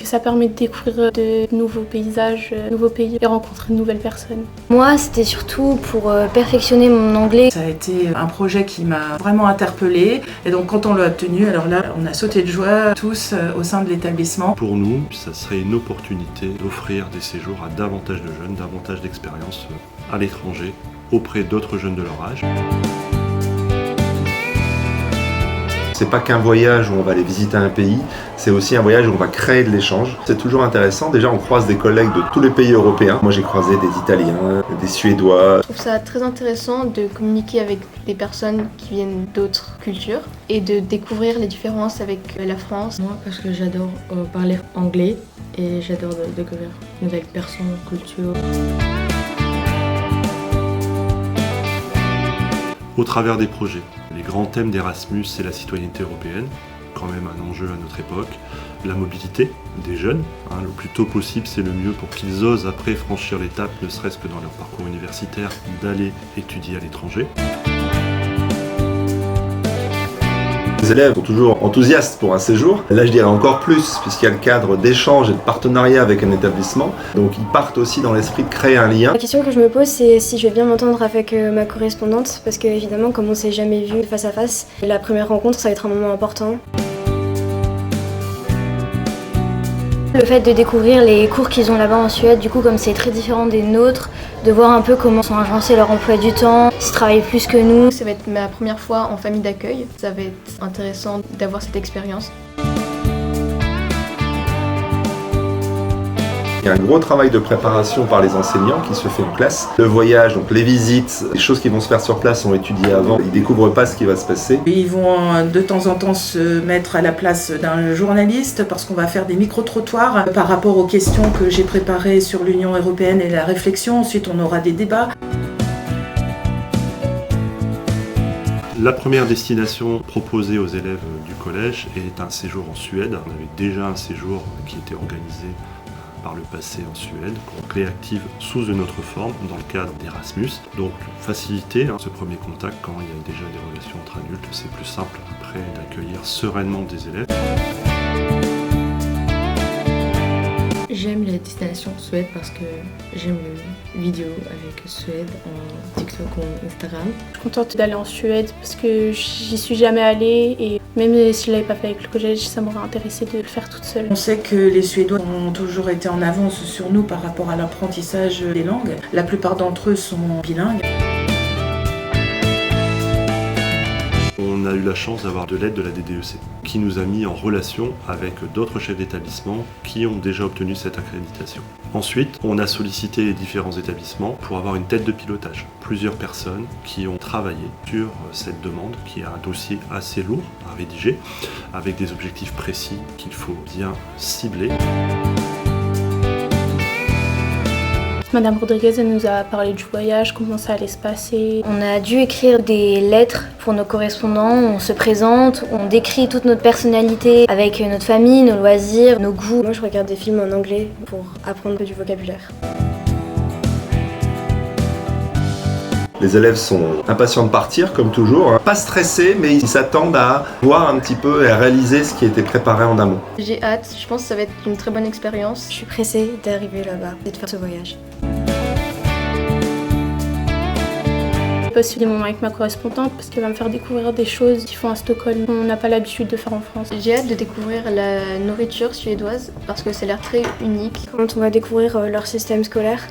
que ça permet de découvrir de nouveaux paysages, de nouveaux pays et rencontrer de nouvelles personnes. Moi, c'était surtout pour perfectionner mon anglais. Ça a été un projet qui m'a vraiment interpellée et donc quand on l'a obtenu, alors là, on a sauté de joie tous au sein de l'établissement. Pour nous, ça serait une opportunité d'offrir des séjours à davantage de jeunes, davantage d'expériences à l'étranger, auprès d'autres jeunes de leur âge. C'est pas qu'un voyage où on va aller visiter un pays, c'est aussi un voyage où on va créer de l'échange. C'est toujours intéressant, déjà on croise des collègues de tous les pays européens. Moi j'ai croisé des Italiens, des Suédois. Je trouve ça très intéressant de communiquer avec des personnes qui viennent d'autres cultures et de découvrir les différences avec la France. Moi parce que j'adore parler anglais et j'adore découvrir de nouvelles personnes, cultures. Au travers des projets. Les grands thèmes d'Erasmus, c'est la citoyenneté européenne, quand même un enjeu à notre époque, la mobilité des jeunes, le plus tôt possible c'est le mieux pour qu'ils osent après franchir l'étape, ne serait-ce que dans leur parcours universitaire, d'aller étudier à l'étranger. Les élèves sont toujours enthousiastes pour un séjour. Là, je dirais encore plus, puisqu'il y a le cadre d'échange et de partenariat avec un établissement. Donc, ils partent aussi dans l'esprit de créer un lien. La question que je me pose, c'est si je vais bien m'entendre avec ma correspondante, parce que évidemment, comme on s'est jamais vu face à face, la première rencontre, ça va être un moment important. Le fait de découvrir les cours qu'ils ont là-bas en Suède, du coup comme c'est très différent des nôtres, de voir un peu comment sont agencés leur emploi du temps, s'ils travaillent plus que nous. Ça va être ma première fois en famille d'accueil. Ça va être intéressant d'avoir cette expérience. Il y a un gros travail de préparation par les enseignants qui se fait en classe. Le voyage, donc les visites, les choses qui vont se faire sur place sont étudiées avant. Ils ne découvrent pas ce qui va se passer. Ils vont de temps en temps se mettre à la place d'un journaliste parce qu'on va faire des micro-trottoirs par rapport aux questions que j'ai préparées sur l'Union européenne et la réflexion. Ensuite, on aura des débats. La première destination proposée aux élèves du collège est un séjour en Suède. On avait déjà un séjour qui était organisé par le passé en Suède, qu'on réactive sous une autre forme dans le cadre d'Erasmus. Donc faciliter ce premier contact quand il y a déjà des relations entre adultes, c'est plus simple après d'accueillir sereinement des élèves. J'aime la destination Suède parce que j'aime les vidéos avec Suède en TikTok ou Instagram. Je suis contente d'aller en Suède parce que j'y suis jamais allée et même si je l'avais pas fait avec le collège, ça m'aurait intéressé de le faire toute seule. On sait que les Suédois ont toujours été en avance sur nous par rapport à l'apprentissage des langues. La plupart d'entre eux sont bilingues. On a eu la chance d'avoir de l'aide de la DDEC qui nous a mis en relation avec d'autres chefs d'établissement qui ont déjà obtenu cette accréditation. Ensuite, on a sollicité les différents établissements pour avoir une tête de pilotage. Plusieurs personnes qui ont travaillé sur cette demande, qui a un dossier assez lourd à rédiger, avec des objectifs précis qu'il faut bien cibler. Madame Rodriguez, elle nous a parlé du voyage, comment ça allait se passer. On a dû écrire des lettres pour nos correspondants, on se présente, on décrit toute notre personnalité avec notre famille, nos loisirs, nos goûts. Moi je regarde des films en anglais pour apprendre du vocabulaire. Les élèves sont impatients de partir, comme toujours. Pas stressés, mais ils s'attendent à voir un petit peu et à réaliser ce qui a été préparé en amont. J'ai hâte, je pense que ça va être une très bonne expérience. Je suis pressée d'arriver là-bas et de faire ce voyage. Je passe des moments avec ma correspondante parce qu'elle va me faire découvrir des choses qu'ils font à Stockholm qu'on n'a pas l'habitude de faire en France. J'ai hâte de découvrir la nourriture suédoise parce que ça a l'air très unique. Quand on va découvrir leur système scolaire,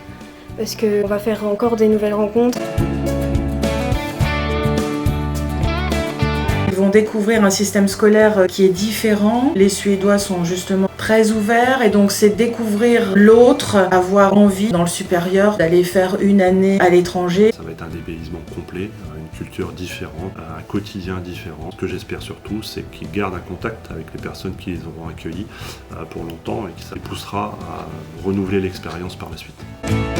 parce qu'on va faire encore des nouvelles rencontres. Ils vont découvrir un système scolaire qui est différent. Les Suédois sont justement très ouverts et donc c'est découvrir l'autre, avoir envie dans le supérieur d'aller faire une année à l'étranger. Ça va être un dépaysement complet, une culture différente, un quotidien différent. Ce que j'espère surtout, c'est qu'ils gardent un contact avec les personnes qui les auront accueillis pour longtemps et que ça les poussera à renouveler l'expérience par la suite.